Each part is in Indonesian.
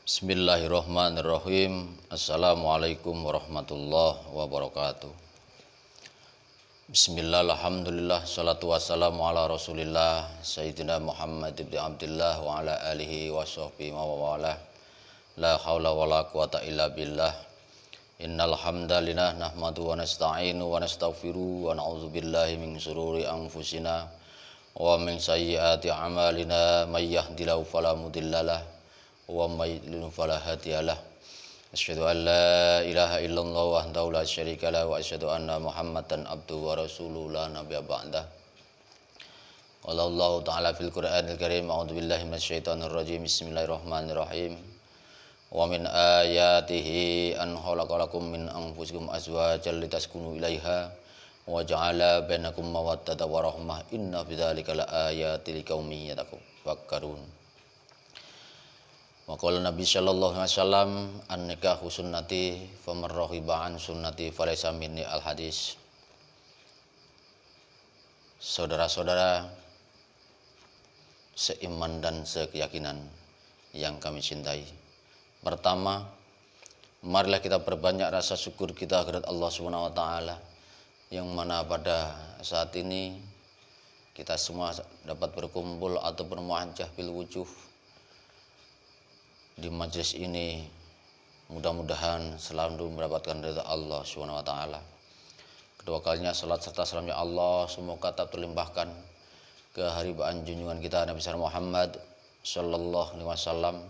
Bismillahirrahmanirrahim. Assalamualaikum warahmatullahi wabarakatuh. Bismillah, alhamdulillah, salatu wassalamu ala rasulillah Sayyidina Muhammad ibn Abdullah wa ala alihi wa sahbihi wa wala. La hawla wa la quwata illa billah. Innal hamdalillah nahmadu wa nasta'inu wa nastaghfiru wa na'udzu billahi min shururi anfusina wa min sayyiati a'malina may yahdihillahu fala mudhillalah wa may yudlil fala hadiyalah. Asyhadu an la ilaha illallah wahdahu la syarika lah wa asyhadu anna Muhammadan abduhu wa rasuluhu la nabiyya ba'dah. Qala Allah ta'ala fil Qur'anil Karim, a'udzu billahi minasyaitonir rajim. Bismillahirrahmanirrahim. Wa min ayatihi an khalaqalakum min anfusikum azwajan litaskunu ilaiha wa ja'ala bainakum mawaddatan wa rahmah inna bidzalika laayatil liqaumin yatafakkarun. Wa qala Nabi sallallahu alaihi wasallam an-nikahu sunnati faman raghiba an sunnati falaysa minni al-hadis. Saudara-saudara seiman dan sekeyakinan yang kami cintai, pertama, marilah kita perbanyak rasa syukur kita kepada Allah Subhanahu wa taala, yang mana pada saat ini kita semua dapat berkumpul atau bermuajah bil wujuh di majelis ini. Mudah-mudahan selalu mendapatkan ridha Allah Subhanahu wa taala. Kedua kalinya salat serta salam ya Allah semoga tetap terlimpahkan ke haribaan junjungan kita Nabi Muhammad sallallahu alaihi wasallam,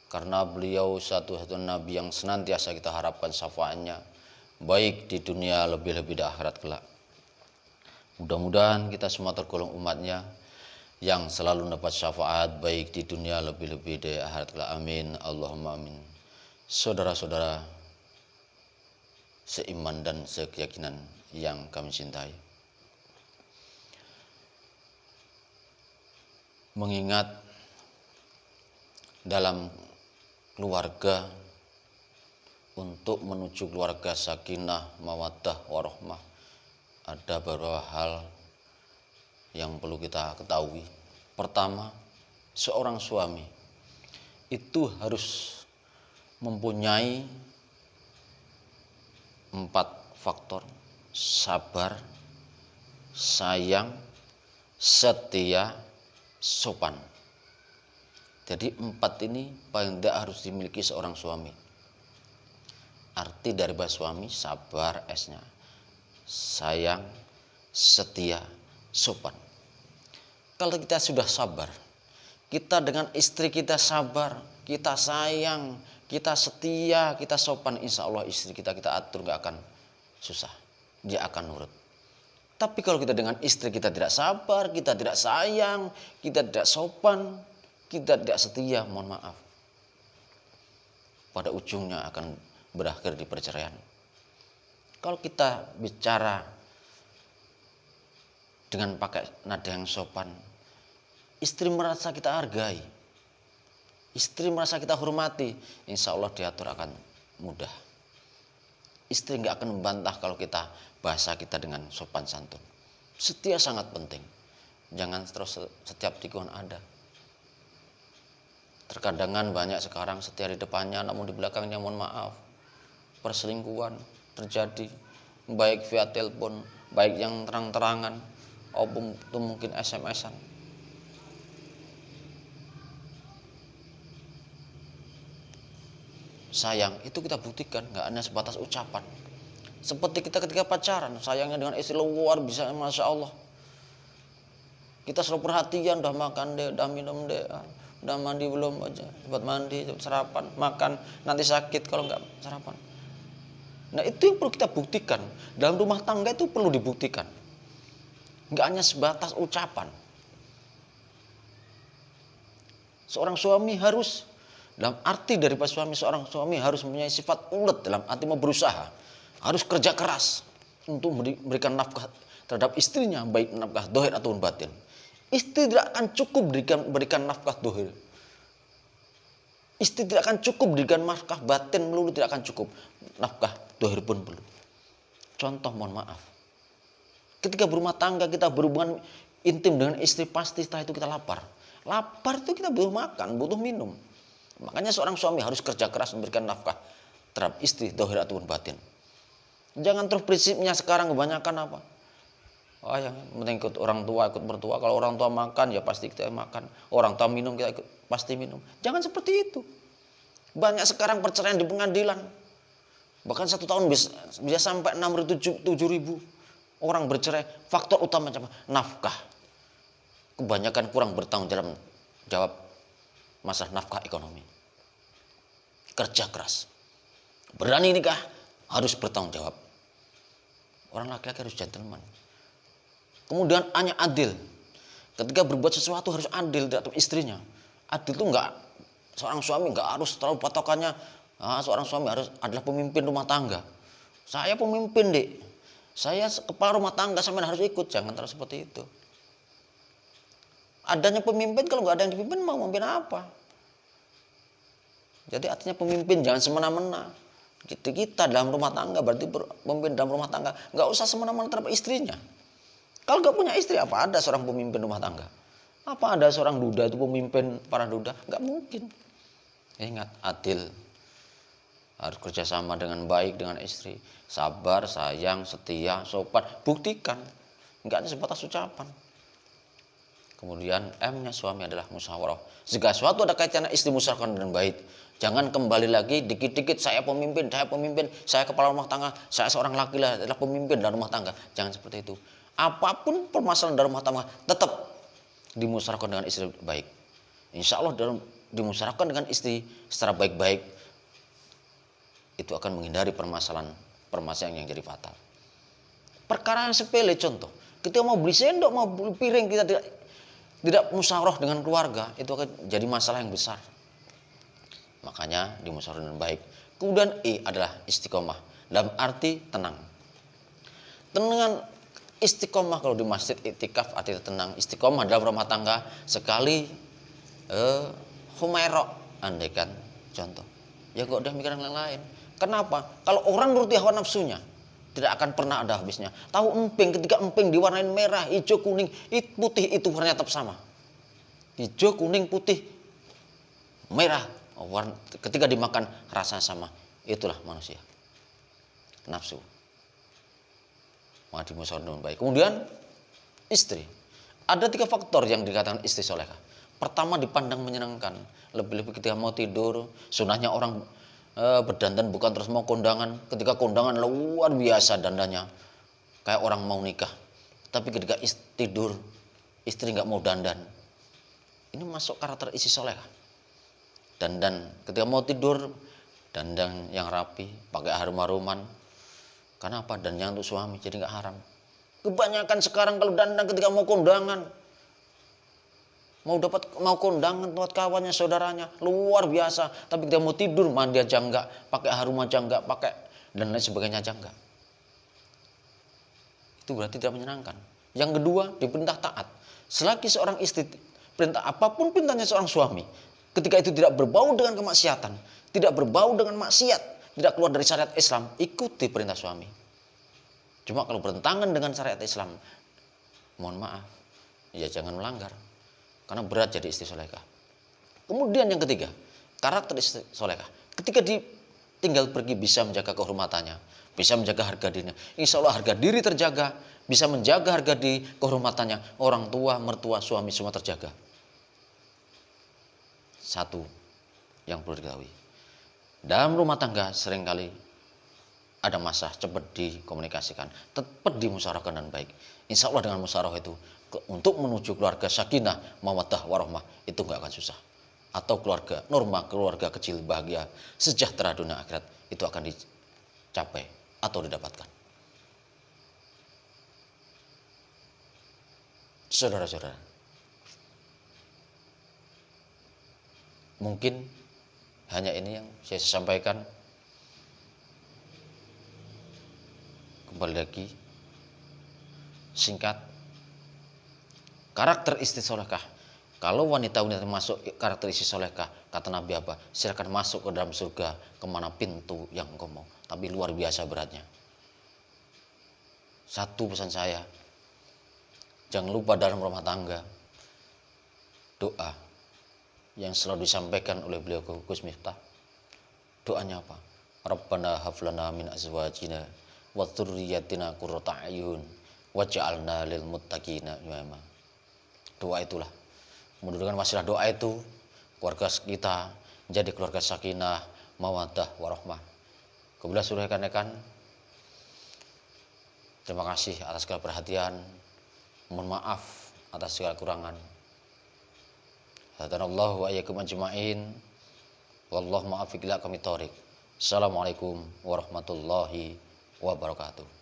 karena beliau satu-satunya nabi yang senantiasa kita harapkan syafaatnya baik di dunia lebih-lebih di akhirat kelak. Mudah-mudahan kita semua tergolong umatnya yang selalu mendapat syafaat baik di dunia lebih-lebih di akhirat kelak. Amin Allahumma amin. Saudara-saudara seiman dan sekeyakinan yang kami cintai, mengingat dalam keluarga, untuk menuju keluarga sakinah mawaddah warahmah, ada beberapa hal yang perlu kita ketahui. Pertama, seorang suami itu harus mempunyai 4 faktor: sabar, sayang, setia, sopan. Jadi 4 ini paling tidak harus dimiliki seorang suami. Arti dari bahasa suami, sabar S-nya, sayang, setia, sopan. Kalau kita sudah sabar, kita dengan istri kita sabar, kita sayang, kita setia, kita sopan, insya Allah istri kita atur gak akan susah, dia akan nurut. Tapi kalau kita dengan istri kita tidak sabar, kita tidak sayang, kita tidak sopan, kita tidak setia, mohon maaf, pada ujungnya akan berakhir di perceraian. Kalau kita bicara dengan pakai nada yang sopan, istri merasa kita hargai, istri merasa kita hormati, insya Allah diatur akan mudah. Istri nggak akan membantah kalau kita bahasa kita dengan sopan santun. Setia sangat penting. Jangan terus setiap tikungan ada. Terkadangan banyak sekarang setia di depannya, namun di belakangnya mohon maaf, perselingkuhan terjadi, baik via telepon, baik yang terang-terangan, maupun itu mungkin SMS-an. Sayang itu kita buktikan, nggak hanya sebatas ucapan. Seperti kita ketika pacaran, sayangnya dengan istri luar biasa, masya Allah. Kita selalu perhatian, udah makan deh, udah minum deh, udah mandi belum aja, cepat mandi, cepat sarapan, makan, nanti sakit kalau nggak sarapan. Nah itu yang perlu kita buktikan. Dalam rumah tangga itu perlu dibuktikan, nggak hanya sebatas ucapan. Seorang suami harus, dalam arti dari suami, seorang suami harus mempunyai sifat ulet, dalam arti mau berusaha, harus kerja keras untuk memberikan nafkah terhadap istrinya, baik nafkah dohir ataupun batin. Istri tidak akan cukup berikan nafkah dohir. Istri tidak akan cukup berikan nafkah batin melulu, tidak akan cukup. Nafkah dohir pun perlu. Contoh, mohon maaf, ketika berumah tangga kita berhubungan intim dengan istri, pasti setelah itu kita lapar. Lapar itu kita butuh makan, butuh minum. Makanya seorang suami harus kerja keras memberikan nafkah terhadap istri, zahir ataupun batin. Jangan terus prinsipnya sekarang kebanyakan apa? Oh, yang penting ikut orang tua, ikut mertua. Kalau orang tua makan ya pasti kita makan. Orang tua minum kita ikut, pasti minum. Jangan seperti itu. Banyak sekarang perceraian di pengadilan. Bahkan 1 tahun bisa sampai 6.000 7.000 orang bercerai. Faktor utama apa? Nafkah. Kebanyakan kurang bertanggung jawab masalah nafkah ekonomi. Kerja keras. Berani nikah harus bertanggung jawab. Orang laki-laki harus gentleman. Kemudian hanya adil. Ketika berbuat sesuatu harus adil terhadap istrinya. Adil itu enggak, seorang suami enggak harus terlalu patokannya seorang suami harus adalah pemimpin rumah tangga. Saya pemimpin, Dek. Saya kepala rumah tangga, sampean harus ikut. Jangan terlalu seperti itu. Adanya pemimpin, kalau enggak ada yang dipimpin mau memimpin apa? Jadi artinya pemimpin jangan semena-mena. Kita dalam rumah tangga berarti pemimpin dalam rumah tangga. Enggak usah semena-mena terhadap istrinya. Kalau enggak punya istri, apa ada seorang pemimpin rumah tangga? Apa ada seorang duda itu pemimpin para duda? Enggak mungkin. Ingat, adil. Harus kerjasama dengan baik dengan istri. Sabar, sayang, setia, sopan. Buktikan. Enggak hanya sebatas ucapan. Kemudian M-nya suami adalah musyawarah. Segala sesuatu ada kaitannya istri musyawarahkan dengan baik. Jangan kembali lagi dikit-dikit saya pemimpin, saya kepala rumah tangga, saya seorang laki-laki adalah pemimpin dalam rumah tangga. Jangan seperti itu. Apapun permasalahan dalam rumah tangga tetap dimusyawarahkan dengan istri baik. Insya Allah dalam dimusyawarahkan dengan istri secara baik-baik itu akan menghindari permasalahan yang jadi fatal. Perkara yang sepele contoh, kita mau beli sendok, mau beli piring, kita tidak musyawarah dengan keluarga, itu akan jadi masalah yang besar. Makanya dimusyawarahkan dengan baik. Kemudian I adalah istiqomah, dalam arti tenang. Tenang istiqomah kalau di masjid iktikaf artinya tenang. Istiqomah dalam rumah tangga sekali humairok, andaikan contoh. Ya kok udah mikirin yang lain. Kenapa? Kalau orang nuruti hawa nafsunya tidak akan pernah ada habisnya. Tahu emping, ketika emping diwarnain merah, hijau, kuning, putih itu warnanya tetap sama. Hijau, kuning, putih, merah. Ketika dimakan rasanya sama. Itulah manusia. Nafsu. Maka dimusyawarahkan dengan baik. Kemudian istri. Ada 3 faktor yang dikatakan istri solehah. Pertama, dipandang menyenangkan. Lebih-lebih ketika mau tidur. Sunahnya orang berdandan bukan terus mau kondangan. Ketika kondangan luar biasa dandannya. Kayak orang mau nikah. Tapi ketika tidur, istri nggak mau dandan. Ini masuk karakter istri solehah. Dandan ketika mau tidur, dandan yang rapi, pakai harum-haruman. Karena apa? Dandan untuk suami, jadi nggak haram. Kebanyakan sekarang kalau dandan ketika mau kondangan, mau kondangan buat kawannya, saudaranya, luar biasa. Tapi ketika mau tidur, mandi aja enggak, pakai harum aja enggak, pakai dan lain sebagainya aja enggak. Itu berarti tidak menyenangkan. Yang kedua, diperintah taat. Selagi seorang istri perintah apapun perintahnya seorang suami, ketika itu tidak berbau dengan kemaksiatan, tidak berbau dengan maksiat, tidak keluar dari syariat Islam, ikuti perintah suami. Cuma kalau bertentangan dengan syariat Islam, mohon maaf, ya jangan melanggar. Karena berat jadi istri solehah. Kemudian yang ketiga, karakter istri solehah. Ketika tinggal pergi bisa menjaga kehormatannya, bisa menjaga harga dirinya. Insya Allah harga diri terjaga, bisa menjaga harga diri, kehormatannya. Orang tua, mertua, suami semua terjaga. Satu yang perlu diketahui. Dalam rumah tangga seringkali ada masalah, cepat dikomunikasikan, cepat dimusyawarahkan dengan baik. Insya Allah dengan musyawarah itu untuk menuju keluarga sakinah, mawaddah, warahmah itu nggak akan susah. Atau keluarga normal, keluarga kecil bahagia, sejahtera dunia akhirat itu akan dicapai atau didapatkan. Saudara-saudara, mungkin hanya ini yang saya sampaikan. Kembali lagi, singkat, karakter istri solehah. Kalau wanita-wanita masuk karakter istri solehah, kata Nabi apa? Silakan masuk ke dalam surga kemana pintu yang engkau mau. Tapi luar biasa beratnya. Satu pesan saya, jangan lupa dalam rumah tangga doa. yang selalu disampaikan oleh beliau Gus Miftah. Doanya apa? Rabbana hab lana min azwajina wa dzurriyyatina qurrata a'yun waj'alna lil muttaqina imama. Doa itulah. Mudah-mudahan wasilah doa itu keluarga kita menjadi keluarga sakinah, mawaddah, warahmah. Kemudian sudah rekan-rekan, terima kasih atas segala perhatian. Mohon maaf atas segala kurangan. Hadanallahu wa iyyakum ajma'in. Wallahu muwaffiq ila aqwamit thoriq. Assalamualaikum warahmatullahi wabarakatuh.